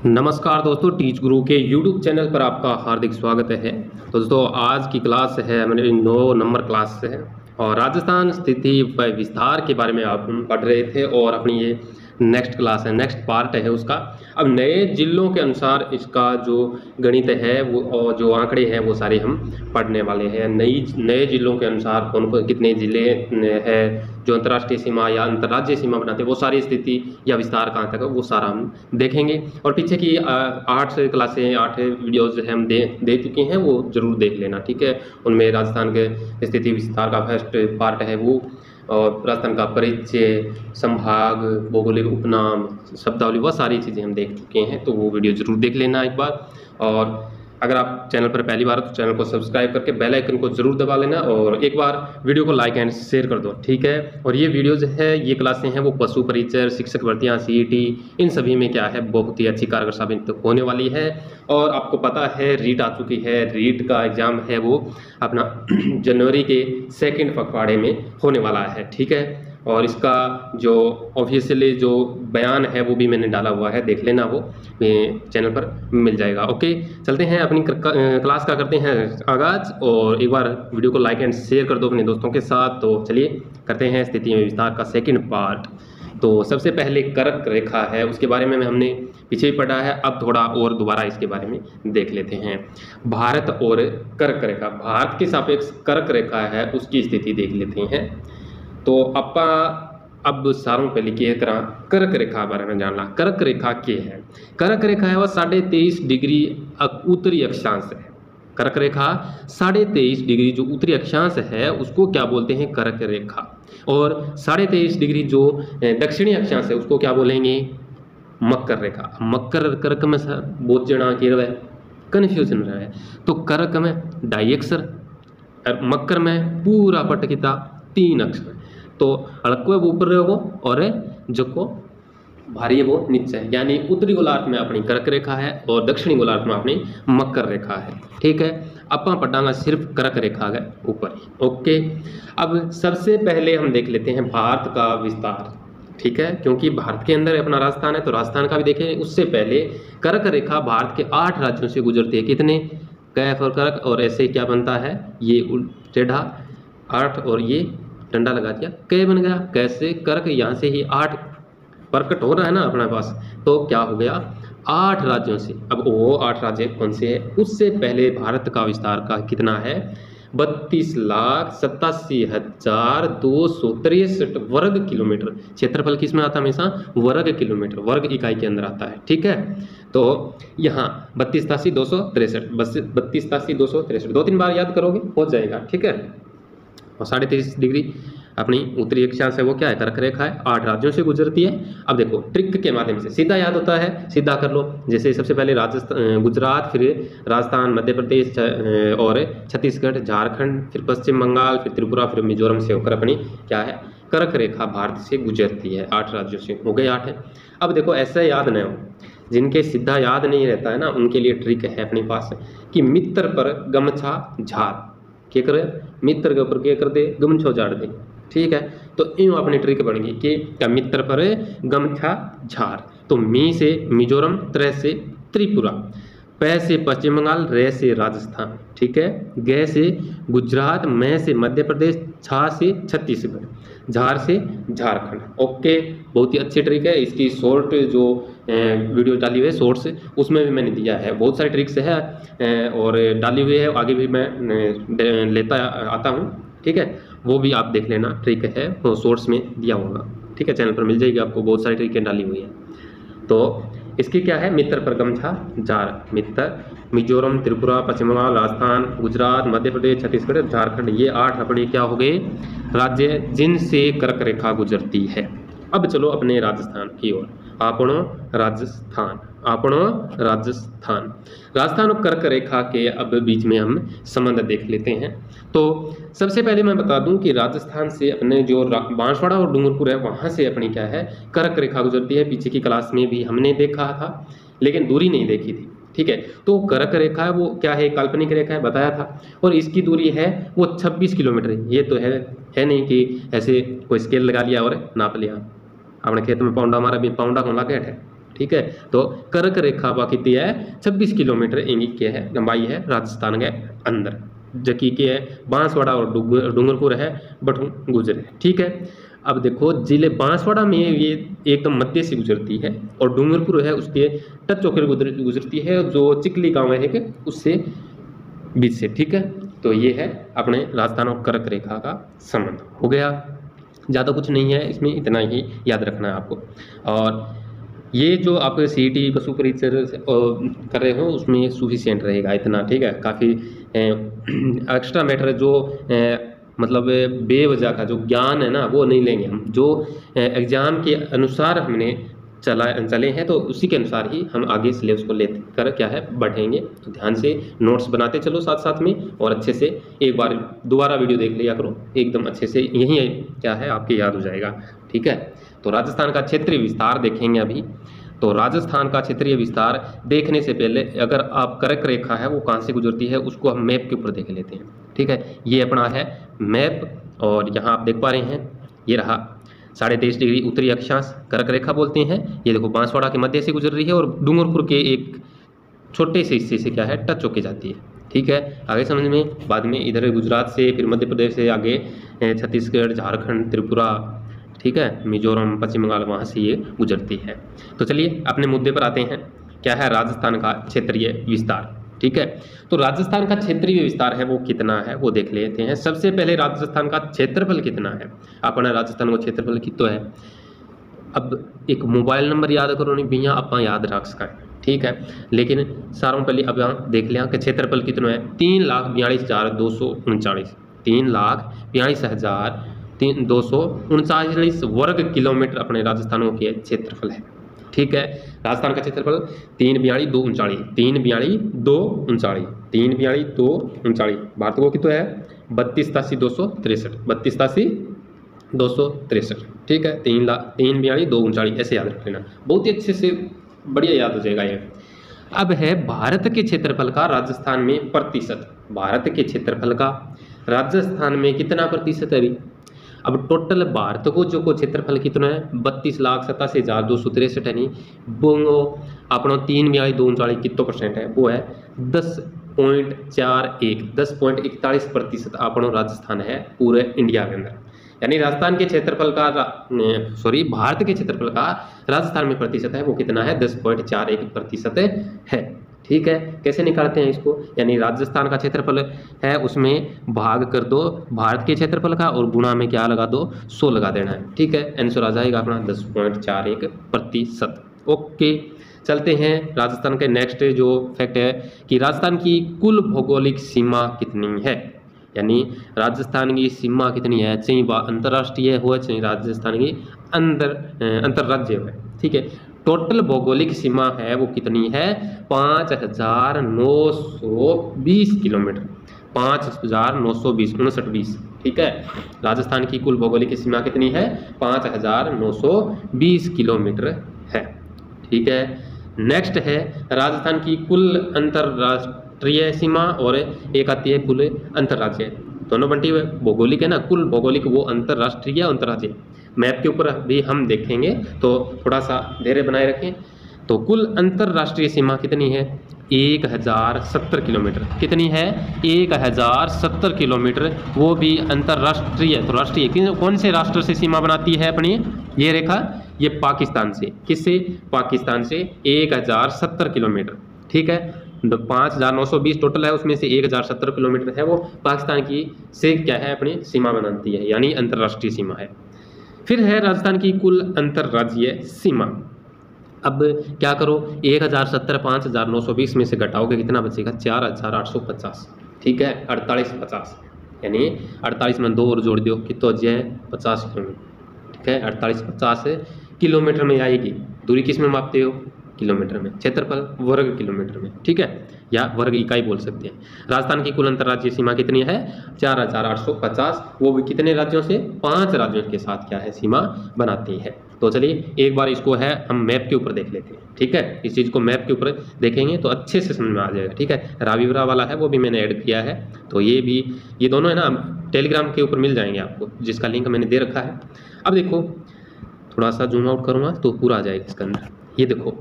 नमस्कार दोस्तों, टीच गुरु के YouTube चैनल पर आपका हार्दिक स्वागत है। तो दोस्तों आज की क्लास है हमारी 9 नंबर क्लास है और राजस्थान स्थिति व विस्तार के बारे में आप पढ़ रहे थे और अपनी ये नेक्स्ट क्लास है, नेक्स्ट पार्ट है उसका। अब नए जिलों के अनुसार इसका जो गणित है वो और जो आंकड़े हैं वो सारे हम पढ़ने वाले हैं। नए जिलों के अनुसार कौन कौन कितने ज़िले हैं जो अंतर्राष्ट्रीय सीमा या अंतर्राज्यीय सीमा बनाते हैं, वो सारी स्थिति या विस्तार कहाँ तक है वो सारा हम देखेंगे। और पीछे की 8 क्लासें 8 वीडियोज़ हम दे चुके हैं, वो ज़रूर देख लेना, ठीक है। उनमें राजस्थान के स्थिति विस्तार का फर्स्ट पार्ट है वो, और राजस्थान का परिचय, संभाग, भौगोलिक उपनाम, शब्दावली, वह सारी चीज़ें हम देख चुके हैं। तो वो वीडियो ज़रूर देख लेना एक बार। और अगर आप चैनल पर पहली बार तो चैनल को सब्सक्राइब करके बेल आइकन को जरूर दबा लेना और एक बार वीडियो को लाइक एंड शेयर कर दो, ठीक है। और ये वीडियोज है, ये क्लासें हैं वो पशु परिचय, शिक्षक भर्तियाँ, CET, इन सभी में क्या है बहुत ही अच्छी कारगर साबित होने वाली है। और आपको पता है रीट आ चुकी है, रीट का एग्जाम है वो अपना जनवरी के 2 पखवाड़े में होने वाला है, ठीक है। और इसका जो ऑफिशियली जो बयान है वो भी मैंने डाला हुआ है, देख लेना, वो चैनल पर मिल जाएगा। ओके, चलते हैं अपनी क्लास का करते हैं आगाज। और एक बार वीडियो को लाइक एंड शेयर कर दो अपने दोस्तों के साथ। तो चलिए करते हैं स्थिति में विस्तार का 2nd पार्ट। तो सबसे पहले कर्क रेखा है, उसके बारे में हमने पीछे ही पढ़ा है, अब थोड़ा और दोबारा इसके बारे में देख लेते हैं। भारत और कर्क रेखा, भारत के सापेक्ष कर्क रेखा है उसकी स्थिति देख लेते हैं। तो अब सारों पे लिखिए तरह कर्क रेखा बारे में जानना। कर्क रेखा क्या है? कर्क रेखा है वह 23.5 डिग्री उत्तरी अक्षांश है। कर्क रेखा 23.5 डिग्री जो उत्तरी अक्षांश है उसको क्या बोलते हैं? कर्क रेखा। और 23.5 डिग्री जो दक्षिणी अक्षांश है उसको क्या बोलेंगे? मकर रेखा। मकर कर्क में बहुत जना की रहे कन्फ्यूजन रहे, तो कर्क में डाई अक्षर, मकर में पूरा पटकिता 3 अक्षर। तो हल्को वो ऊपर रहो और जो को भारी है वो नीचे है, यानी उत्तरी गोलार्ध में अपनी कर्क रेखा है और दक्षिणी गोलार्ध में अपनी मकर रेखा है, ठीक है। अपन पढ़ांगा सिर्फ कर्क रेखा है ऊपर ही। ओके, अब सबसे पहले हम देख लेते हैं भारत का विस्तार, ठीक है, क्योंकि भारत के अंदर अपना राजस्थान है तो राजस्थान का भी देखें। उससे पहले कर्क रेखा भारत के 8 राज्यों से गुजरती है। कितने? कैफ और कर्क, और ऐसे क्या बनता है ये टेढ़ा 8 और ये डंडा लगा दिया, कै बन गया। कैसे? कर्क यहाँ से ही 8 प्रकट हो रहा है ना अपने पास, तो क्या हो गया 8 राज्यों से। अब वो 8 राज्य कौन से है? उससे पहले भारत का विस्तार का कितना है? 32,87,263 वर्ग किलोमीटर। क्षेत्रफल किसमें आता है? हमेशा वर्ग किलोमीटर, वर्ग इकाई के अंदर आता है, ठीक है। तो यहाँ 32,87,263, 32,87,263 2-3 बार याद करोगे हो जाएगा, ठीक है। और 23.5 डिग्री अपनी उत्तरी अक्षांश है वो क्या है? कर्क रेखा है, 8 राज्यों से गुजरती है। अब देखो ट्रिक के माध्यम से सीधा याद होता है, सीधा कर लो। जैसे सबसे पहले राजस्थान, गुजरात, फिर राजस्थान, मध्य प्रदेश और छत्तीसगढ़, झारखंड, फिर पश्चिम बंगाल, फिर त्रिपुरा, फिर मिजोरम से होकर अपनी क्या है कर्क रेखा भारत से गुजरती है। 8 राज्यों से हो गए 8 है। अब देखो ऐसा याद न हो, जिनके सीधा याद नहीं रहता है ना उनके लिए ट्रिक है अपने पास कि मित्र पर गमछा झार, क्या करे? मित्र के ऊपर क्या कर दे? गमछा झाड़ दे, ठीक है। तो यूँ अपनी ट्रिक बन गई कि मित्र पर गमछा झार। तो मी से मिजोरम, त्र से त्रिपुरा, पै से पश्चिम बंगाल, रे से राजस्थान, ठीक है, गे से गुजरात, मैं से मध्य प्रदेश, छा से छत्तीसगढ़, झार से झारखंड। ओके, बहुत ही अच्छी ट्रिक है। इसकी शॉर्ट जो वीडियो डाली हुई है शॉर्ट्स, उसमें भी मैंने दिया है, बहुत सारी ट्रिक्स है और डाली हुई है, आगे भी मैं लेता आता हूँ, ठीक है। वो भी आप देख लेना, ट्रिक है वो शॉर्ट्स में दिया होगा, ठीक है, चैनल पर मिल जाएगी आपको, बहुत सारी ट्रिकें डाली हुई है। तो इसकी क्या है? मित्र पर गमछा झार, मित्र, मिजोरम, त्रिपुरा, पश्चिम बंगाल, राजस्थान, गुजरात, मध्य प्रदेश, छत्तीसगढ़, झारखंड, ये 8 अपने क्या हो गए राज्य जिनसे कर्क रेखा गुजरती है। अब चलो अपने राजस्थान की ओर। राजस्थान राजस्थान और कर्क रेखा के अब बीच में हम संबंध देख लेते हैं। तो सबसे पहले मैं बता दूं कि राजस्थान से अपने जो बांसवाड़ा और डूंगरपुर है वहां से अपनी क्या है कर्क रेखा गुजरती है। पीछे की क्लास में भी हमने देखा था, लेकिन दूरी नहीं देखी थी, ठीक है। तो कर्क रेखा है वो क्या है? काल्पनिक रेखा है, बताया था, और इसकी दूरी है वो 26 किलोमीटर। ये तो है नहीं कि ऐसे कोई स्केल लगा लिया और नाप लिया। अपने खेत में पाउंडा, हमारा भी पाउंडा को लगा है ठीक है। तो कर्क रेखा कितनी है 26 किलोमीटर इनकी क्या है लंबाई है राजस्थान के अंदर, जबकि के है बांसवाड़ा और डूंगरपुर है बठू गुजरे, ठीक है। अब देखो जिले बांसवाड़ा में ये एकदम मध्य से गुजरती है और डूंगरपुर है उसके टच होकर गुजरती है, जो चिकली गांव है कि उससे बीच से, ठीक है। तो ये है अपने राजस्थान और कर्क रेखा का संबंध हो गया, ज़्यादा कुछ नहीं है इसमें, इतना ही याद रखना है आपको। और ये जो आप सीईटी पशु परीक्षण कर रहे हो उसमें सुफिशियंट रहेगा इतना, ठीक है। काफ़ी एक्स्ट्रा मैटर जो मतलब बेवजह का जो ज्ञान है ना वो नहीं लेंगे हम, जो एग्ज़ाम के अनुसार हमने चले हैं तो उसी के अनुसार ही हम आगे सिलेबस को लेकर क्या है बढ़ेंगे। तो ध्यान से नोट्स बनाते चलो साथ साथ में, और अच्छे से एक बार दोबारा वीडियो देख लिया करो, एकदम अच्छे से यही क्या है आपके याद हो जाएगा, ठीक है। तो राजस्थान का क्षेत्रीय विस्तार देखेंगे अभी। तो राजस्थान का क्षेत्रीय विस्तार देखने से पहले अगर आप कर्क रेखा है वो कहाँ से गुजरती है उसको हम मैप के ऊपर देख लेते हैं, ठीक है। ये अपना है मैप, और यहाँ आप देख पा रहे हैं ये रहा 23.5 डिग्री उत्तरी अक्षांश कर्क रेखा बोलते हैं। ये देखो बांसवाड़ा के मध्य से गुजर रही है और डूंगरपुर के एक छोटे से हिस्से से क्या है टच होके जाती है, ठीक है। आगे समझ में, बाद में इधर गुजरात से, फिर मध्य प्रदेश से आगे छत्तीसगढ़, झारखंड, त्रिपुरा, ठीक है, मिजोरम, पश्चिम बंगाल, वहाँ से ये गुजरती है। तो चलिए अपने मुद्दे पर आते हैं, क्या है राजस्थान का क्षेत्रीय विस्तार, ठीक है। तो राजस्थान का क्षेत्रीय विस्तार है वो कितना है वो देख लेते हैं। सबसे पहले राजस्थान का क्षेत्रफल कितना है, अपना राजस्थान का क्षेत्रफल कितना है। अब एक मोबाइल नंबर याद करो नहीं भैया आप याद रख सकें, ठीक है, लेकिन सारों पहले अब यहाँ देख लिया कि क्षेत्रफल कितना है 3,42,239 3,42,239 वर्ग किलोमीटर अपने राजस्थानों के क्षेत्रफल है, ठीक है। राजस्थान का क्षेत्रफल 3,42,239 भारत को कितना है 32,263 ठीक है। 3,42,239 ऐसे याद रख लेना, बहुत ही अच्छे से बढ़िया याद हो जाएगा ये। अब है भारत के क्षेत्रफल का राजस्थान में प्रतिशत, भारत के क्षेत्रफल का राजस्थान में कितना प्रतिशत है अभी। अब टोटल भारत को जो को क्षेत्रफल कितना है 32,87,263 है, नहीं वो अपना 3,42,239 कितना परसेंट है वो है 10.41% अपना राजस्थान है पूरे इंडिया के अंदर। यानी राजस्थान के क्षेत्रफल का भारत के क्षेत्रफल का राजस्थान में प्रतिशत है वो कितना है 10.41% है, ठीक है। कैसे निकालते हैं इसको, यानी राजस्थान का क्षेत्रफल है उसमें भाग कर दो भारत के क्षेत्रफल का और गुणा में क्या लगा दो 100 लगा देना है, ठीक है। आंसर आ जाएगा अपना 10.41%। ओके चलते हैं राजस्थान के नेक्स्ट जो फैक्ट है कि राजस्थान की कुल भौगोलिक सीमा कितनी है, यानी राजस्थान की सीमा कितनी है, चाहे अंतर्राष्ट्रीय हो चाहे राजस्थान की अंतर्राज्य हो, ठीक है। टोटल भौगोलिक सीमा है वो कितनी है 5,920 किलोमीटर, 5,920 ठीक है। राजस्थान की कुल भौगोलिक सीमा कितनी है 5,920 किलोमीटर है, ठीक है। नेक्स्ट है राजस्थान की कुल अंतर्राष्ट्रीय सीमा और एक आती है कुल अंतर्राज्य, दोनों बंटी हुए भौगोलिक है ना, कुल भौगोलिक वो अंतर्राष्ट्रीय अंतर्राज्य मैप के ऊपर भी हम देखेंगे तो थोड़ा सा धैर्य बनाए रखें। तो कुल अंतर्राष्ट्रीय सीमा कितनी है 1,070 किलोमीटर, कितनी है 1,070 किलोमीटर, वो भी अंतर्राष्ट्रीय। तो राष्ट्रीय कौन से राष्ट्र से सीमा बनाती है अपनी ये रेखा, ये पाकिस्तान से, किससे पाकिस्तान से 1,070 किलोमीटर, ठीक है। 5,920 टोटल है उसमें से 1,070 किलोमीटर है वो पाकिस्तान की से क्या है अपनी सीमा बनाती है, यानी अंतर्राष्ट्रीय सीमा है। फिर है राजस्थान की कुल अंतर्राज्यीय सीमा। अब क्या करो 1,070 5,920 में से घटाओगे कितना बचेगा 4,850, ठीक है 4850, यानी 48 में 2 और जोड़ दो कितना हो जाए 50 किलोमीटर, ठीक है। 4850 किलोमीटर में आएगी, दूरी किस में मापते हो किलोमीटर में, क्षेत्रफल वर्ग किलोमीटर में, ठीक है, या वर्ग इकाई बोल सकते हैं। राजस्थान की कुल अंतर्राज्यीय सीमा कितनी है 4,850, वो भी कितने राज्यों से 5 राज्यों के साथ क्या है सीमा बनाती है। तो चलिए एक बार इसको है हम मैप के ऊपर देख लेते हैं, ठीक है। इस चीज़ को मैप के ऊपर देखेंगे तो अच्छे से समझ में आ जाएगा, ठीक है। रावीवरा वाला है वो भी मैंने ऐड किया है, तो ये दोनों है ना टेलीग्राम के ऊपर मिल जाएंगे आपको, जिसका लिंक मैंने दे रखा है। अब देखो थोड़ा सा जूम आउट करूँगा तो पूरा आ जाएगा इसके अंदर, ये देखो,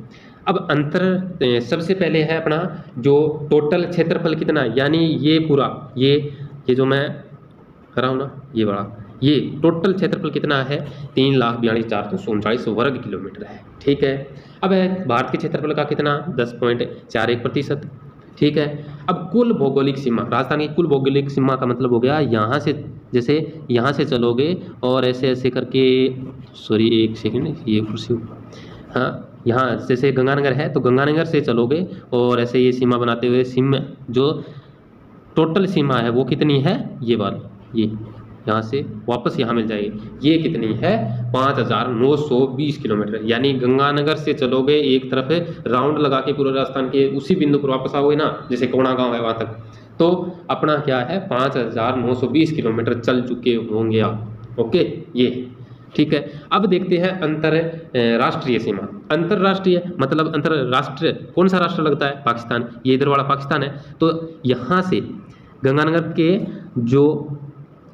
अब अंतर सबसे पहले है अपना जो टोटल क्षेत्रफल कितना है, यानी ये पूरा ये जो मैं कर रहा हूँ ना, ये बड़ा, ये टोटल क्षेत्रफल कितना है, 3,42,439 वर्ग किलोमीटर है। ठीक है, अब है भारत के क्षेत्रफल का कितना, 10.41%। ठीक है, अब कुल भौगोलिक सीमा, राजस्थान की कुल भौगोलिक सीमा का मतलब हो गया यहाँ से, जैसे यहाँ से चलोगे और ऐसे ऐसे करके, सॉरी एक सेकंड, ये कुर्सी, हाँ, यहाँ जैसे गंगानगर है तो गंगानगर से चलोगे और ऐसे ये सीमा बनाते हुए सीमा, जो टोटल सीमा है वो कितनी है, ये वाली, ये यहाँ से वापस यहाँ मिल जाएगी, ये कितनी है, 5,920 किलोमीटर। यानी गंगानगर से चलोगे एक तरफ है, राउंड लगा के पूरे राजस्थान के उसी बिंदु पर वापस आओगे ना, जैसे कोणा गांव है वहाँ तक, तो अपना क्या है, 5,920 किलोमीटर चल चुके होंगे आप। ओके, ये ठीक है। अब देखते हैं अंतरराष्ट्रीय सीमा। अंतरराष्ट्रीय मतलब अंतरराष्ट्रीय कौन सा राष्ट्र लगता है, पाकिस्तान, ये इधर वाला पाकिस्तान है। तो यहाँ से गंगानगर के जो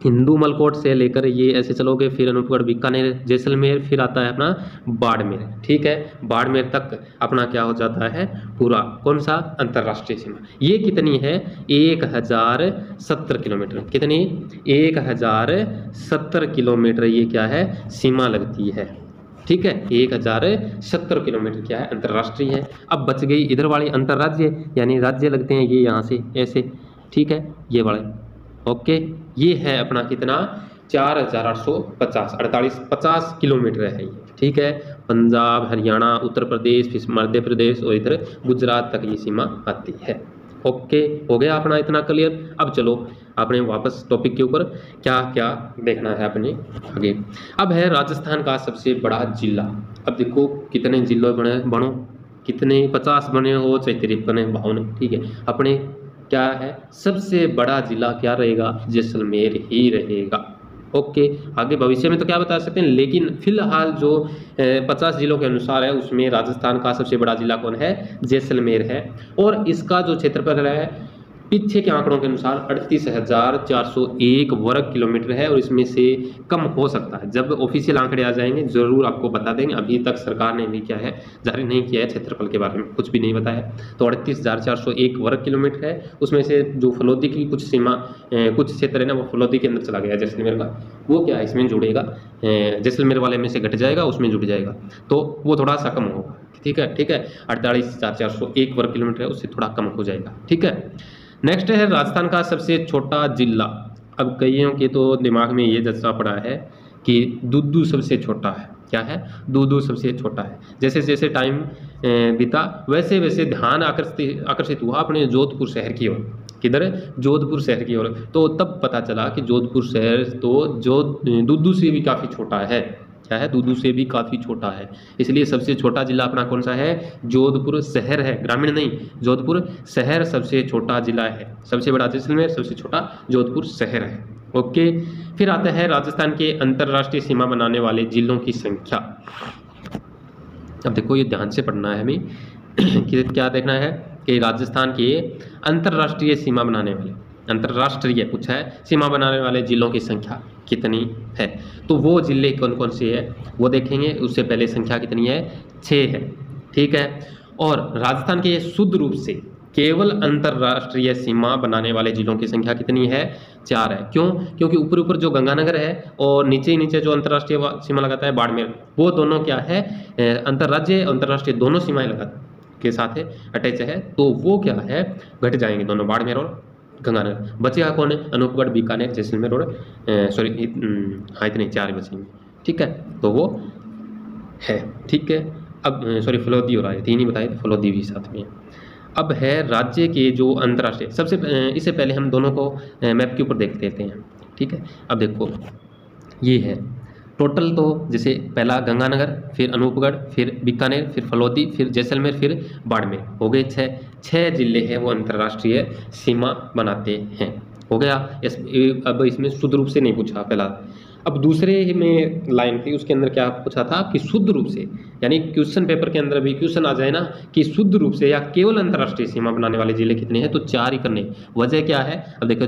हिंदू मलकोट से लेकर ये ऐसे चलोगे, फिर अनूपगढ़, बीकानेर, जैसलमेर, फिर आता है अपना बाड़मेर। ठीक है, बाड़मेर तक अपना क्या हो जाता है, पूरा कौन सा, अंतर्राष्ट्रीय सीमा। ये कितनी है, 1070 किलोमीटर। कितनी, 1070 किलोमीटर ये क्या है, सीमा लगती है। ठीक है, 1070 किलोमीटर क्या है, अंतर्राष्ट्रीय है। अब बच गई इधर वाली अंतर्राज्य, यानी राज्य लगते हैं ये यहाँ से ऐसे। ठीक है, ये वाले, ओके, ये है अपना कितना, 4,850 किलोमीटर है ये। ठीक है, पंजाब, हरियाणा, उत्तर प्रदेश, फिर मध्य प्रदेश और इधर गुजरात तक ये सीमा आती है। ओके, हो गया अपना इतना क्लियर। अब चलो अपने वापस टॉपिक के ऊपर, क्या क्या देखना है अपने आगे। अब है राजस्थान का सबसे बड़ा जिला। अब देखो कितने जिले बनो, कितने 50 बने हो चाहे 53 बने, 52। ठीक है, अपने क्या है, सबसे बड़ा जिला क्या रहेगा, जैसलमेर ही रहेगा। ओके, आगे भविष्य में तो क्या बता सकते हैं, लेकिन फिलहाल जो 50 जिलों के अनुसार है उसमें राजस्थान का सबसे बड़ा जिला कौन है, जैसलमेर है। और इसका जो क्षेत्रफल है पीछे के आंकड़ों के अनुसार 38,401 वर्ग किलोमीटर है, और इसमें से कम हो सकता है। जब ऑफिशियल आंकड़े आ जाएंगे जरूर आपको बता देंगे। अभी तक सरकार ने भी क्या है, जारी नहीं किया है क्षेत्रफल के बारे में, कुछ भी नहीं बताया। तो 38,401 वर्ग किलोमीटर है। उसमें से जो फलोदी की कुछ सीमा, कुछ क्षेत्र है ना, वो फलोदी के अंदर चला गया जैसलमेर का, वो क्या इसमें जुड़ेगा, जैसलमेर वाले में से घट जाएगा, उसमें जुड़ जाएगा, तो वो थोड़ा सा कम होगा। ठीक है, 48,401 वर्ग किलोमीटर है, उससे थोड़ा कम हो जाएगा। ठीक है, नेक्स्ट है राजस्थान का सबसे छोटा जिला। अब कईयों के तो दिमाग में ये जज्बा पड़ा है कि दूदू सबसे छोटा है। क्या है, दूदू सबसे छोटा है। जैसे जैसे टाइम बीता वैसे वैसे ध्यान आकर्षित हुआ अपने जोधपुर शहर की ओर। किधर, जोधपुर शहर की ओर। तो तब पता चला कि जोधपुर शहर तो दूदू से भी काफ़ी छोटा है। क्या है, दूदू से भी काफ़ी छोटा है। इसलिए सबसे छोटा जिला अपना कौन सा है, जोधपुर शहर है, ग्रामीण नहीं, जोधपुर शहर सबसे छोटा जिला है। सबसे बड़ा जैसलमेर, सबसे छोटा जोधपुर शहर है। ओके, फिर आता है राजस्थान के अंतर्राष्ट्रीय सीमा बनाने वाले जिलों की संख्या। अब देखो ये ध्यान से पढ़ना है हमें कि क्या देखना है कि राजस्थान के अंतर्राष्ट्रीय सीमा बनाने वाले, अंतर्राष्ट्रीय पूछा है, सीमा बनाने वाले जिलों की संख्या कितनी है। तो वो जिले कौन कौन से है वो देखेंगे। उससे पहले संख्या कितनी है, 6 है। ठीक है, और राजस्थान के शुद्ध रूप से केवल अंतर्राष्ट्रीय सीमा बनाने वाले जिलों की संख्या कितनी है, 4 है। क्यों, क्योंकि ऊपर ऊपर जो गंगानगर है और नीचे नीचे जो अंतर्राष्ट्रीय सीमा लगाता है बाड़मेर, वो दोनों क्या है, अंतर्राज्य अंतर्राष्ट्रीय दोनों सीमाएं लगा के साथ है, अटैच है। तो वो क्या है, घट जाएंगे दोनों, बाड़मेर और गंगानगर। बचेगा कौन है, अनूपगढ़, बीकानेर, जैसलमेर और सॉरी हाँ इतने 4 बचेंगे। ठीक है, तो वो है। ठीक है, अब सॉरी फलोदी हो रहा है, 3 ही बताए, फलोदी भी साथ में है। अब है राज्य के जो अंतर्राष्ट्रीय, सबसे इससे पहले हम दोनों को मैप के ऊपर देख लेते हैं। ठीक है, अब देखो ये है टोटल, तो जैसे पहला गंगानगर, फिर अनूपगढ़, फिर बीकानेर, फिर फलोदी, फिर जैसलमेर, फिर बाड़मेर, हो गए 6 जिले हैं वो अंतर्राष्ट्रीय सीमा बनाते हैं। हो गया। अब इसमें शुद्ध रूप से नहीं पूछा पहला। अब दूसरे में लाइन थी उसके अंदर क्या पूछा था कि शुद्ध रूप से, यानी क्वेश्चन पेपर के अंदर भी क्वेश्चन आ जाए ना कि शुद्ध रूप से या केवल अंतर्राष्ट्रीय सीमा बनाने वाले जिले कितने हैं, तो 4 ही करने। वजह क्या है, अब देखो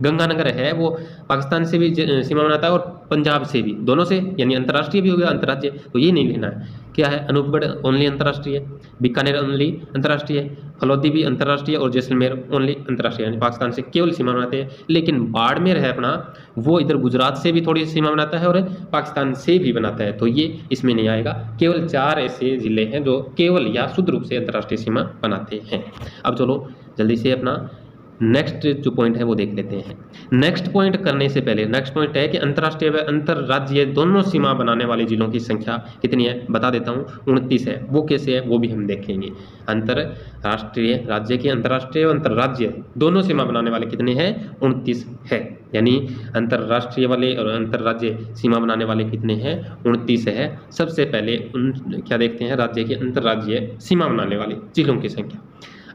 गंगानगर है वो पाकिस्तान से भी सीमा बनाता है और पंजाब से भी, दोनों से, यानी अंतर्राष्ट्रीय भी हो गया अंतर्राज्य, तो ये नहीं लेना है। क्या है, अनूपगढ़ ओनली अंतर्राष्ट्रीय, बीकानेर ओनली अंतर्राष्ट्रीय, फलौदी भी अंतर्राष्ट्रीय और जैसलमेर ओनली अंतर्राष्ट्रीय, यानी पाकिस्तान से केवल सीमा बनाते हैं। लेकिन बाड़मेर है अपना, वो इधर गुजरात से भी थोड़ी सीमा बनाता है और पाकिस्तान से भी बनाता है, तो ये इसमें नहीं आएगा। केवल 4 ऐसे ज़िले हैं जो केवल या शुद्ध रूप से अंतर्राष्ट्रीय सीमा बनाते हैं। अब चलो जल्दी से अपना नेक्स्ट जो पॉइंट है वो देख लेते हैं। नेक्स्ट पॉइंट करने से पहले नेक्स्ट पॉइंट है कि अंतर्राष्ट्रीय व अंतर्राज्यीय दोनों सीमा बनाने वाले जिलों की संख्या कितनी है, बता देता हूँ, 29 है। वो कैसे है वो भी हम देखेंगे। अंतर्राष्ट्रीय राज्य की अंतर्राष्ट्रीय व अंतर्राज्य दोनों सीमा बनाने वाले कितने हैं, 29 है। यानी अंतर्राष्ट्रीय वाले और अंतर्राज्य सीमा बनाने वाले कितने हैं, 29 है। सबसे पहले क्या देखते हैं, राज्य की अंतर्राज्यीय सीमा बनाने वाले जिलों की संख्या।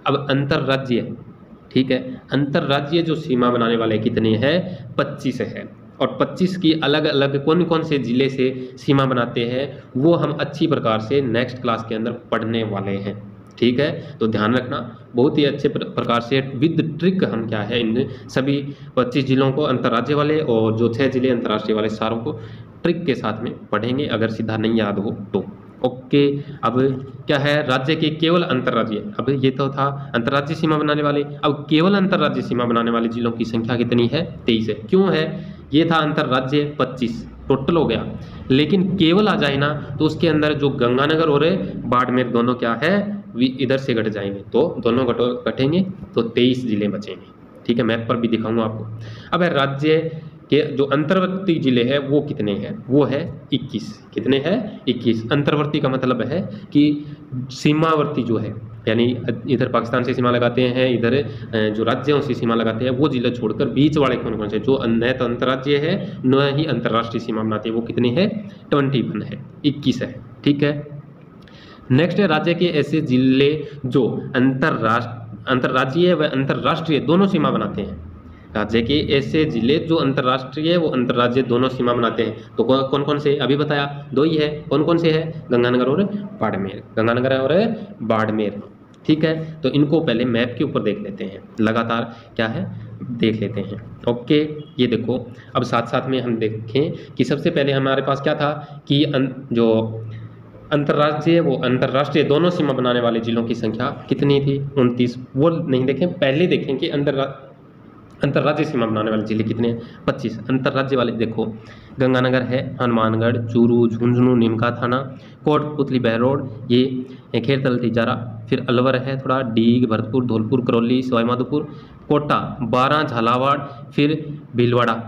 अब अंतर्राज्यीय, ठीक है, अंतर्राज्यीय जो सीमा बनाने वाले कितने हैं, 25 है। और 25 की अलग अलग कौन कौन से ज़िले से सीमा बनाते हैं वो हम अच्छी प्रकार से नेक्स्ट क्लास के अंदर पढ़ने वाले हैं, ठीक है। तो ध्यान रखना, बहुत ही अच्छे प्रकार से विद ट्रिक हम क्या है इन सभी 25 जिलों को अंतर्राज्य वाले और जो 6 जिले अंतर्राष्ट्रीय वाले सारों को ट्रिक के साथ में पढ़ेंगे, अगर सीधा नहीं याद हो तो। ओके, अब क्या है, राज्य के केवल अंतर्राज्यीय, अब ये तो था अंतर्राज्यीय सीमा बनाने वाले, अब केवल अंतर्राज्यीय सीमा बनाने वाले जिलों की संख्या कितनी है, 23 है। क्यों है, ये था अंतर्राज्यीय 25 टोटल हो गया, लेकिन केवल आ जाए ना तो उसके अंदर जो गंगानगर और बाड़मेर दोनों क्या है इधर से घट जाएंगे, तो दोनों घटेंगे तो 23 जिले बचेंगे, ठीक है। मैप पर भी दिखाऊंगा आपको। अब राज्य के जो अंतर्वर्ती जिले हैं वो कितने हैं, वो है 21। कितने हैं, 21। अंतर्वर्ती का मतलब है कि सीमावर्ती जो है, यानी इधर पाकिस्तान से सीमा लगाते हैं, इधर जो राज्यों से सीमा लगाते हैं, वो जिले छोड़कर बीच वाले कौन कौन से, जो न तो अंतर्राज्यीय है न ही अंतर्राष्ट्रीय सीमा बनाते हैं, वो कितने हैं, 21 है, 21 है, ठीक है। नेक्स्ट है राज्य के ऐसे जिले जो अंतर्राज्यीय व अंतर्राष्ट्रीय दोनों सीमा बनाते हैं। राज्य के ऐसे जिले जो अंतर्राष्ट्रीय वो अंतर्राज्यीय दोनों सीमा बनाते हैं, तो कौन कौन से, अभी बताया 2 ही है। कौन कौन से है, गंगानगर और बाड़मेर, गंगानगर और बाड़मेर, ठीक है। तो इनको पहले मैप के ऊपर देख लेते हैं, लगातार क्या है देख लेते हैं। ओके, ये देखो, अब साथ साथ में हम देखें कि सबसे पहले हमारे पास क्या था कि जो अंतर्राज्यीय वो अंतर्राष्ट्रीय दोनों सीमा बनाने वाले जिलों की संख्या कितनी थी, 29। वो नहीं देखें, पहले देखें कि अंतर्राज्यीय सीमा बनाने वाले जिले कितने हैं, 25। अंतर्राज्य वाले देखो, गंगानगर है, हनुमानगढ़, चूरू, झुंझुनू, निमका थाना, कोटपुतली बहरोड, ये खेरतल तिजारा, फिर अलवर है थोड़ा, डीग, भरतपुर, धौलपुर, करौली, सवाईमाधोपुर, कोटा, 12, झालावाड़, फिर भीलवाड़ा,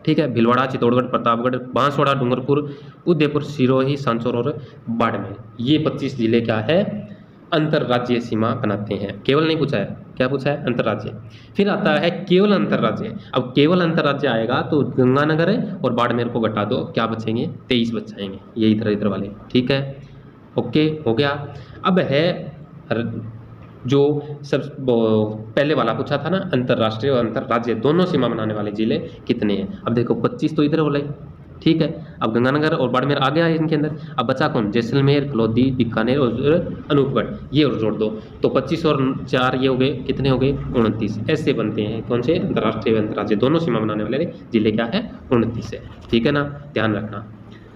ठीक है, भीलवाड़ा, चित्तौड़गढ़, प्रतापगढ़, बांसवाड़ा, डूंगरपुर, उदयपुर, सिरोही, सांचौर और बाड़मेर, ये 25 जिले क्या है, अंतर्राज्यीय सीमा बनाते हैं। केवल नहीं पूछा है, क्या पूछा है, अंतर्राज्यीय। फिर आता है केवल अंतर्राज्यीय। अब केवल अंतर्राज्यीय आएगा तो गंगानगर है और बाड़मेर को घटा दो, क्या बचेंगे, 23 बच जाएंगे, ये इधर वाले, ठीक है। ओके, हो गया। अब है जो सब पहले वाला पूछा था ना, अंतर्राष्ट्रीय और अंतर्राज्यीय दोनों सीमा बनाने वाले जिले कितने हैं। अब देखो 25 तो इधर वाले, ठीक है। अब गंगानगर और बाड़मेर आ गया है इनके अंदर। अब बचा कौन, जैसलमेर, फलौदी, बीकानेर और अनूपगढ़, ये और जोड़ दो तो 25 और 4 ये हो गए, कितने हो गए, 29। ऐसे बनते हैं कौन से, अंतर्राष्ट्रीय व अंतर्राज्यीय दोनों सीमा बनाने वाले जिले क्या है, 29 है, ठीक है ना, ध्यान रखना।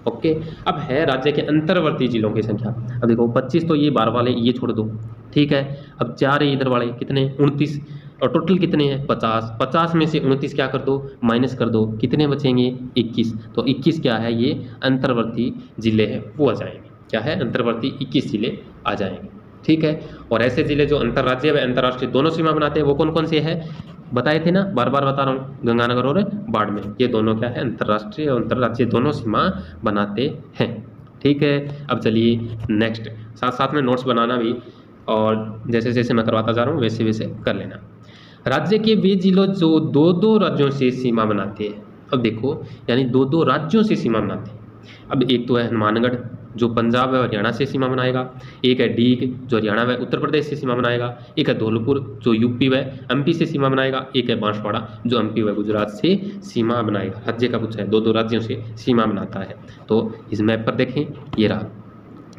ओके, अब है राज्य के अंतर्वर्ती जिलों की संख्या। अब देखो 25 तो ये 12 वाले, ये छोड़ दो, ठीक है। अब 4 इधर वाले कितने, 29, और टोटल कितने हैं, 50। 50 में से 29 क्या कर दो, माइनस कर दो, कितने बचेंगे, 21। तो 21 क्या है, ये अंतर्वर्ती जिले हैं, वो आ जाएंगे, क्या है, अंतर्वर्ती 21 जिले आ जाएंगे, ठीक है। और ऐसे जिले जो अंतर्राज्यीय व अंतर्राष्ट्रीय दोनों सीमा बनाते हैं वो कौन कौन से हैं, बताए थे ना, बार बार बता रहा हूँ, गंगानगर और बाड़मेर, ये दोनों क्या है, अंतर्राष्ट्रीय और अंतर्राज्यीय दोनों सीमा बनाते हैं, ठीक है। अब चलिए नेक्स्ट, साथ साथ में नोट्स बनाना भी, और जैसे जैसे मैं करवाता जा रहा हूँ वैसे वैसे कर लेना। राज्य के वे जिलों जो 2-2 राज्यों से सीमा बनाते हैं। अब देखो, यानी 2-2 राज्यों से सीमा बनाते हैं। अब एक तो है हनुमानगढ़ जो पंजाब व हरियाणा से सीमा बनाएगा, एक है डीग जो हरियाणा व उत्तर प्रदेश से सीमा बनाएगा, एक है धौलपुर जो यूपी व एमपी से सीमा बनाएगा, एक है बांसवाड़ा जो एमपी व गुजरात से सीमा बनाएगा। राज्य का पूछा है, 2-2 राज्यों से सीमा बनाता है। तो इस मैप पर देखें, ये रहा,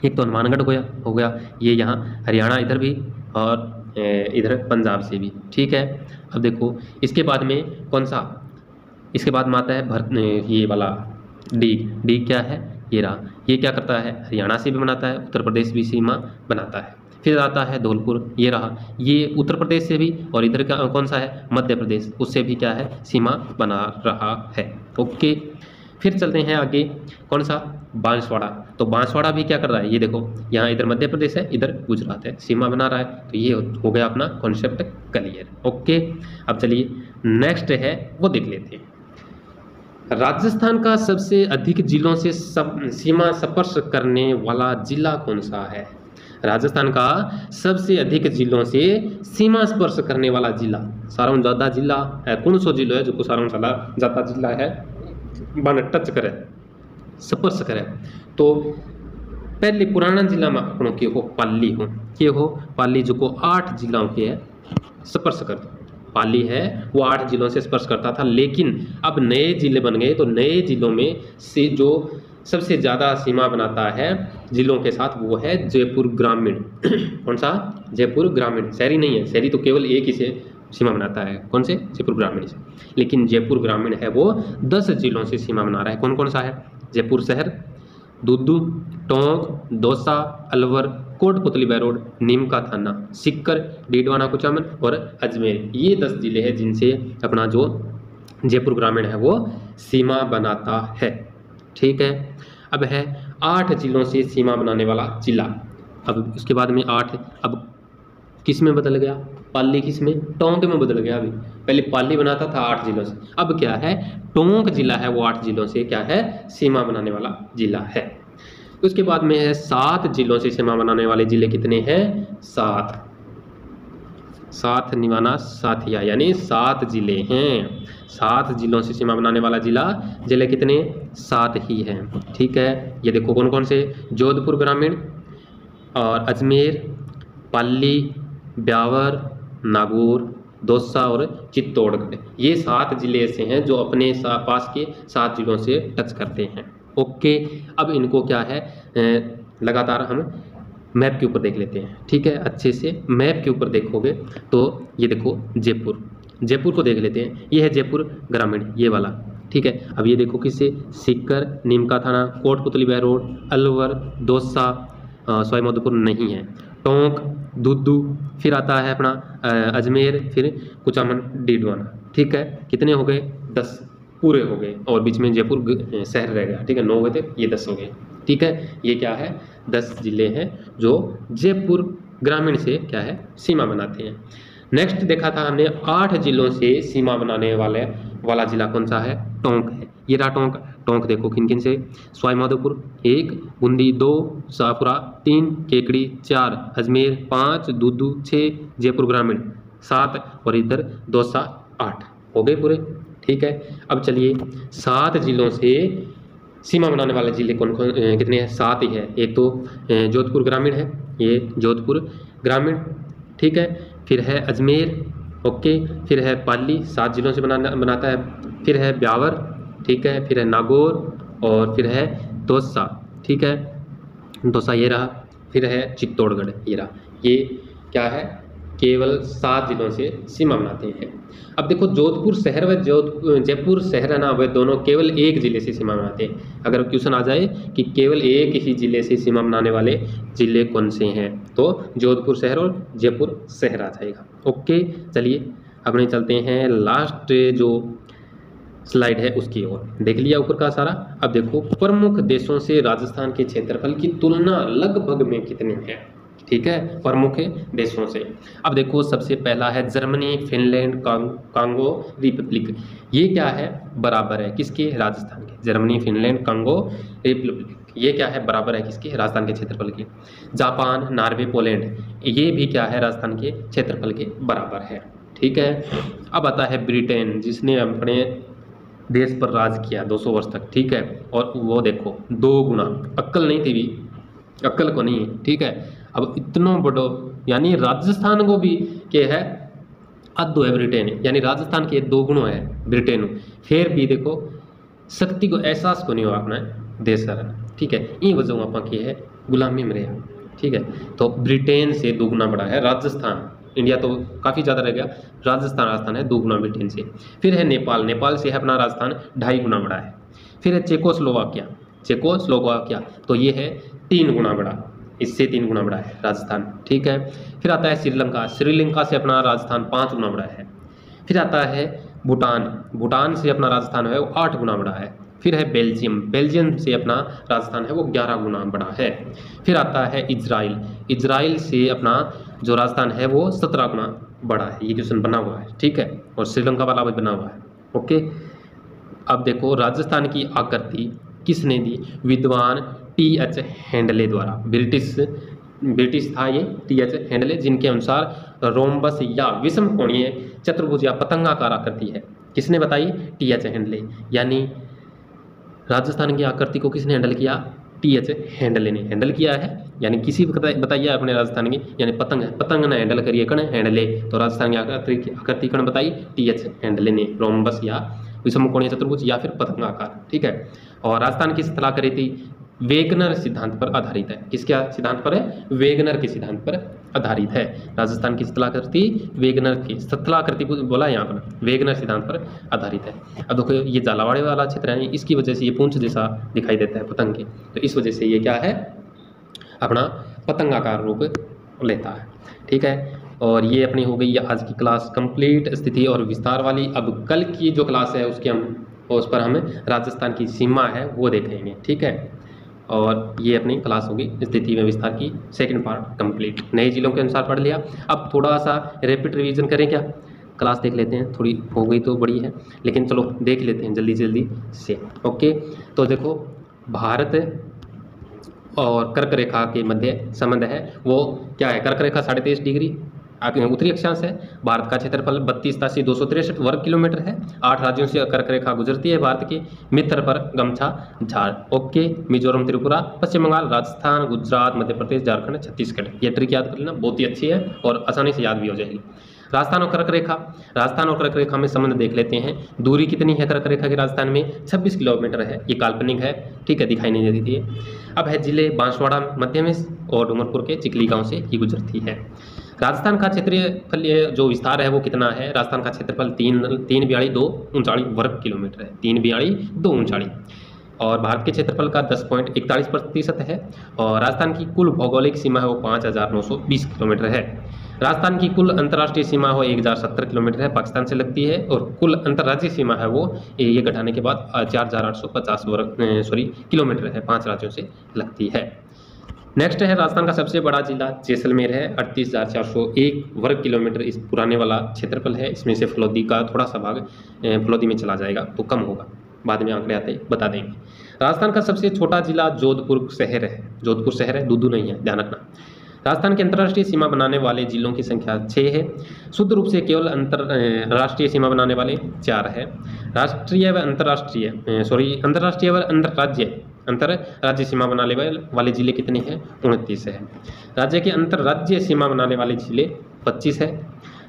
एक तो हनुमानगढ़ हो गया, ये यहाँ हरियाणा इधर भी और इधर पंजाब से भी, ठीक है। अब देखो इसके बाद में कौन सा, इसके बाद में आता है ये वाला डीग। डीग क्या है, ये रहा, ये क्या करता है, हरियाणा से भी बनाता है, उत्तर प्रदेश भी सीमा बनाता है। फिर आता है धौलपुर, ये रहा, ये उत्तर प्रदेश से भी, और इधर का कौन सा है, मध्य प्रदेश, उससे भी क्या है, सीमा बना रहा है। ओके, फिर चलते हैं आगे, कौन सा, बांसवाड़ा। तो बांसवाड़ा भी क्या कर रहा है, ये देखो, यहाँ इधर मध्य प्रदेश है, इधर गुजरात है, सीमा बना रहा है। तो ये हो गया अपना कॉन्सेप्ट क्लियर। ओके, अब चलिए नेक्स्ट है वो देख लेते हैं। राजस्थान का सबसे अधिक जिलों से सीमा स्पर्श करने वाला जिला कौन सा है। राजस्थान का सबसे अधिक जिलों से सीमा स्पर्श करने वाला जिला, सारों ज़्यादा जिला है, कौन सो जिलो है जो सारों ज़्यादा जिला है बन टच करे, स्पर्श करे। तो पहले पुराना जिला में अपनों के हो पाली हो, के हो पाली जो को 8 जिलों के है स्पर्श करता, पाली है वो 8 जिलों से स्पर्श करता था, लेकिन अब नए जिले बन गए। तो नए जिलों में से जो सबसे ज़्यादा सीमा बनाता है जिलों के साथ वो है जयपुर ग्रामीण। कौन सा, जयपुर ग्रामीण, शहरी नहीं है, शहरी तो केवल एक ही से सीमा बनाता है, कौन से, जयपुर ग्रामीण से। लेकिन जयपुर ग्रामीण है वो 10 जिलों से सीमा बना रहा है। कौन कौन सा है, जयपुर शहर, दूदू, टोंक, दौसा, अलवर, कोटपुतली बैरोड, नीम का थाना, सिक्कर, डीडवाना, कुचामन और अजमेर। ये 10 जिले हैं जिनसे अपना जो जयपुर ग्रामीण है वो सीमा बनाता है। ठीक है, अब है 8 जिलों से सीमा बनाने वाला जिला। अब उसके बाद में 8, अब किस में बदल गया, पाली किस में, टोंक में बदल गया। अभी पहले पाली बनाता था 8 जिलों से, अब क्या है, टोंक जिला है वो 8 जिलों से क्या है, सीमा बनाने वाला जिला है। उसके बाद में है 7 जिलों से सीमा बनाने वाले जिले कितने हैं, 7, 7 निवाना साथिया, यानी 7 जिले हैं। 7 जिलों से सीमा बनाने वाला जिले कितने, 7 ही हैं। ठीक है, ये देखो कौन कौन से, जोधपुर ग्रामीण और अजमेर, पाली, ब्यावर, नागौर, दौसा और चित्तौड़गढ़, ये 7 जिले ऐसे हैं जो अपने पास के 7 जिलों से टच करते हैं। ओके, अब इनको क्या है लगातार हम मैप के ऊपर देख लेते हैं। ठीक है, अच्छे से मैप के ऊपर देखोगे तो ये देखो जयपुर, जयपुर को देख लेते हैं, ये है जयपुर ग्रामीण, ये वाला। ठीक है, अब ये देखो किससे, सीकर, नीम का थाना, कोटपुतली बैरोड, अलवर, दौसा, सवाई माधोपुर नहीं है, टोंक, दूदू, फिर आता है अपना अजमेर, फिर कुचामन, डीडवाना। ठीक है, कितने हो गए, 10 पूरे हो गए, और बीच में जयपुर शहर रह गया। ठीक है, 9 हुए थे, ये 10 हो गए। ठीक है, ये क्या है, 10 जिले हैं जो जयपुर ग्रामीण से क्या है, सीमा बनाते हैं। नेक्स्ट देखा था हमने 8 जिलों से सीमा बनाने वाला जिला कौन सा है, टोंक है। ये रहा टोंक, टोंक देखो किन किन से, सवाई माधोपुर 1, बूंदी 2, शाहपुरा 3, केकड़ी 4, अजमेर 5, दूदू 6, जयपुर ग्रामीण 7 और इधर दौसा 8 हो गए पूरे। ठीक है, अब चलिए 7 जिलों से सीमा बनाने वाले जिले कौन कौन कितने हैं, 7 ही है। एक तो जोधपुर ग्रामीण है, ये जोधपुर ग्रामीण। ठीक है, फिर है अजमेर, ओके, फिर है पाली 7 जिलों से बनाता है, फिर है ब्यावर, ठीक है, फिर है नागौर और फिर है दौसा। ठीक है, दौसा ये रहा, फिर है चित्तौड़गढ़ ये रहा। ये क्या है, केवल 7 जिलों से सीमा बनाते हैं। अब देखो जोधपुर शहर व जयपुर शहर है ना, वे दोनों केवल एक जिले से सीमा बनाते हैं। अगर क्वेश्चन आ जाए कि केवल एक ही जिले से सीमा बनाने वाले जिले कौन से हैं, तो जोधपुर शहर और जयपुर शहर आ जाएगा। ओके, चलिए अपने चलते हैं लास्ट जो स्लाइड है उसकी ओर। देख लिया ऊपर का सारा। अब देखो प्रमुख देशों से राजस्थान के क्षेत्रफल की तुलना लगभग में कितनी है। ठीक है, प्रमुख देशों से। अब देखो सबसे पहला है जर्मनी, फिनलैंड, कांगो रिपब्लिक। ये क्या है, बराबर है किसके, राजस्थान के। जर्मनी, फिनलैंड, कांगो रिपब्लिक ये क्या है, बराबर है किसके, राजस्थान के क्षेत्रफल के। जापान, नॉर्वे, पोलैंड ये भी क्या है, राजस्थान के क्षेत्रफल के बराबर है। ठीक है, अब आता है ब्रिटेन, जिसने अपने देश पर राज किया 200 वर्ष तक। ठीक है, और वो देखो 2 गुना, अक्ल नहीं थी भी, अक्ल को नहीं है। ठीक है, अब इतना बड़ो यानी राजस्थान को भी के है अद्धो है ब्रिटेन, यानी राजस्थान के 2 गुणों है ब्रिटेन। फिर भी देखो शक्ति को एहसास को नहीं हो अपना देश सर। ठीक है, ये वजह आपा की है गुलामी में रहा। ठीक है, तो ब्रिटेन से 2 गुना बड़ा है राजस्थान। इंडिया तो काफ़ी ज़्यादा रह गया, राजस्थान है 2 गुना ब्रिटेन से। फिर है नेपाल, नेपाल से है अपना राजस्थान 2.5 गुना बड़ा है। फिर है चेकोस्लोवाकिया, चेकोस्लोवाकिया, तो ये है 3 गुना बड़ा, इससे 3 गुना बड़ा है राजस्थान, ठीक है। फिर आता है श्रीलंका, श्रीलंका से अपना राजस्थान 5 गुना बड़ा है। फिर आता है भूटान, भूटान से अपना राजस्थान है वो 8 गुना बड़ा है। फिर है बेल्जियम, बेल्जियम से अपना राजस्थान है वो 11 गुना बड़ा है। फिर आता है इजराइल, इजराइल से अपना जो राजस्थान है वो 17 गुना बड़ा है। ये क्वेश्चन बना हुआ है, ठीक है, और श्रीलंका वाला भी बना हुआ है, ओके। अब देखो राजस्थान की आकृति किसने दी? विद्वान टी.एच. हेंडले द्वारा, ब्रिटिश था ये टी.एच. हेंडले, जिनके अनुसार रोम्बस या विषम कोणीय चतुर्भुज या पतंगाकार आकृति है। किसने बताई? टी.एच. हेंडले। यानी राजस्थान की आकृति को किसने हैंडल किया? टी.एच. हेंडले ने हैंडल किया है। यानी किसी बताइए अपने राजस्थान की, यानी पतंग है, पतंग ने हैंडल करिए कण हेंडले, तो राजस्थान की आकृति कण बताई टी.एच. हेंडले ने, रोम्बस या विषम कोणीय चतुर्भुज या फिर पतंगाकार, ठीक है। और राजस्थान की स्थलाकृति वेगनर सिद्धांत पर आधारित है। किसके सिद्धांत पर है? वेगनर के सिद्धांत पर आधारित है। राजस्थान की स्थलाकृति वेगनर की, स्थलाकृति बोला यहाँ पर, वेगनर सिद्धांत पर आधारित है। अब देखो ये झालावाड़ वाला क्षेत्र है, इसकी वजह से ये पूंछ जैसा दिखाई देता है पतंग के, तो इस वजह से ये क्या है? अपना पतंगाकार रूप लेता है, ठीक है। और ये अपनी हो गई आज की क्लास कंप्लीट स्थिति और विस्तार वाली। अब कल की जो क्लास है उस पर हम राजस्थान की सीमा है वो देखेंगे, ठीक है। और ये अपनी क्लास होगी स्थिति में विस्तार की सेकंड पार्ट कंप्लीट, नए जिलों के अनुसार पढ़ लिया। अब थोड़ा सा रैपिड रिवीजन करें क्या? क्लास देख लेते हैं, थोड़ी हो गई तो बड़ी है, लेकिन चलो देख लेते हैं जल्दी जल्दी से, ओके। तो देखो भारत और कर्क रेखा के मध्य संबंध है वो क्या है? कर्क रेखा 23.5 डिग्री उत्तरी अक्षांश है। भारत का क्षेत्रफल 32,263 वर्ग किलोमीटर है। 8 राज्यों से कर्क रेखा गुजरती है भारत के। मित्र पर गमछा झाड़, ओके। मिजोरम, त्रिपुरा, पश्चिम बंगाल, राजस्थान, गुजरात, मध्य प्रदेश, झारखंड, छत्तीसगढ़। ये ट्रिक याद कर लेना, बहुत ही अच्छी है और आसानी से याद भी हो जाएगी। राजस्थान और कर्क रेखा, राजस्थान और कर्क रेखा में संबंध देख लेते हैं। दूरी कितनी है कर्क रेखा की राजस्थान में? 26 किलोमीटर है। ये काल्पनिक है, ठीक है, दिखाई नहीं देती है। अब है जिले बांसवाड़ा मध्य में और डूंगरपुर के चिखली गांव से ये गुजरती है। राजस्थान का क्षेत्रीय जो विस्तार है वो कितना है? राजस्थान का क्षेत्रफल 342 वर्ग किलोमीटर है, 342 और भारत के क्षेत्रफल का 10.41% है। और राजस्थान की कुल भौगोलिक सीमा है वो 5,920 किलोमीटर है। राजस्थान की कुल अंतर्राष्ट्रीय सीमा हो 1,070 किलोमीटर है, पाकिस्तान से लगती है। और कुल अंतर्राज्यीय सीमा है वो ये घटाने के बाद 4,850 किलोमीटर है, 5 राज्यों से लगती है। नेक्स्ट है राजस्थान का सबसे बड़ा जिला जैसलमेर है, 38,401 वर्ग किलोमीटर इस पुराने वाला क्षेत्रफल है। इसमें से फलोदी का थोड़ा सा भाग फलोदी में चला जाएगा तो कम होगा, बाद में आंकड़े आते बता देंगे। राजस्थान का सबसे छोटा जिला जोधपुर शहर है, जोधपुर शहर है, दूदू नहीं है, ध्यान रखना। राजस्थान के अंतर्राष्ट्रीय सीमा बनाने वाले जिलों की संख्या 6 है। शुद्ध रूप से केवल अंतर्राष्ट्रीय सीमा बनाने वाले 4 है। राष्ट्रीय व अंतर्राष्ट्रीय अंतर्राष्ट्रीय व अंतर्राज्य सीमा बनाने वाले जिले कितने हैं? 29 है। राज्य के अंतर्राज्यीय सीमा बनाने वाले जिले 25 है।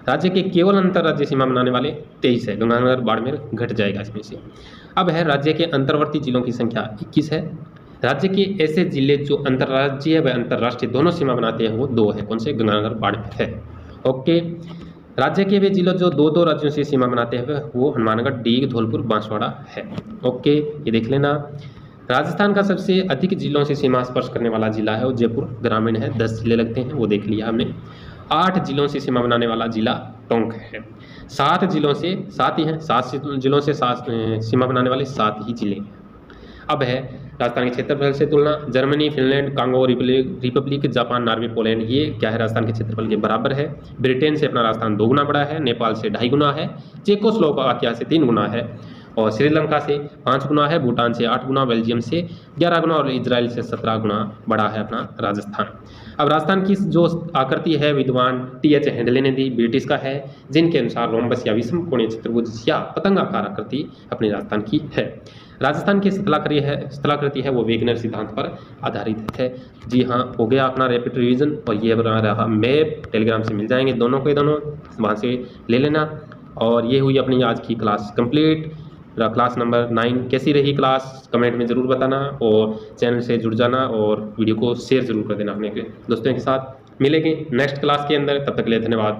राज्य के केवल अंतर्राज्यीय सीमा बनाने वाले 23 है। गंगानगर, बाड़मेर घट जाएगा इसमें से। अब है राज्य के अंतर्वर्ती जिलों की संख्या 21 है। राज्य के ऐसे जिले जो अंतर्राज्यीय व अंतर्राष्ट्रीय दोनों सीमा बनाते हैं वो 2 है। कौन से? गंगानगर, बाड़मेर है, ओके। राज्य के वे जिले जो 2-2 राज्यों से सीमा बनाते हैं वो हनुमानगढ़, डीग, धौलपुर, बांसवाड़ा है, ओके। ये देख लेना। राजस्थान का सबसे अधिक जिलों से सीमा स्पर्श करने वाला जिला है वो जयपुर ग्रामीण है, 10 जिले लगते हैं, वो देख लिया हमने। 8 जिलों से सीमा बनाने वाला जिला टोंक है। 7 जिलों से 7 ही हैं, 7 जिलों से 7 सीमा बनाने वाले 7 ही जिले हैं। अब है राजस्थान के क्षेत्रफल से तुलना। Germany, Finland, Congo Republic, Japan, Norway, Poland ये क्या है? राजस्थान के क्षेत्रफल के बराबर है। ब्रिटेन से अपना राजस्थान 2 गुना बड़ा है। नेपाल से 2.5 गुना है। चेकोस्लोवाकिया से 3 गुना है और श्रीलंका से 5 गुना है। भूटान से 8 गुना, बेल्जियम से 11 गुना और इजराइल से 17 गुना बड़ा है अपना राजस्थान। अब राजस्थान की जो आकृति है विद्वान टी.एच. हेंडले ने दी, ब्रिटिश का है, जिनके अनुसार रोम्बस या विषम कोणीय चतुर्भुज या पतंगाकार आकृति अपने राजस्थान की है। राजस्थान की स्थलाकृति है वो वेगनर सिद्धांत पर आधारित है। जी हाँ, हो गया अपना रैपिड रिवीजन। और ये रहा मैप, टेलीग्राम से मिल जाएंगे दोनों के दोनों, वहाँ से ले लेना। और ये हुई अपनी आज की क्लास कंप्लीट। क्लास नंबर 9 कैसी रही क्लास कमेंट में ज़रूर बताना और चैनल से जुड़ जाना और वीडियो को शेयर ज़रूर कर देना अपने दोस्तों के साथ। मिलेंगे नेक्स्ट क्लास के अंदर, तब तक के लिए धन्यवाद।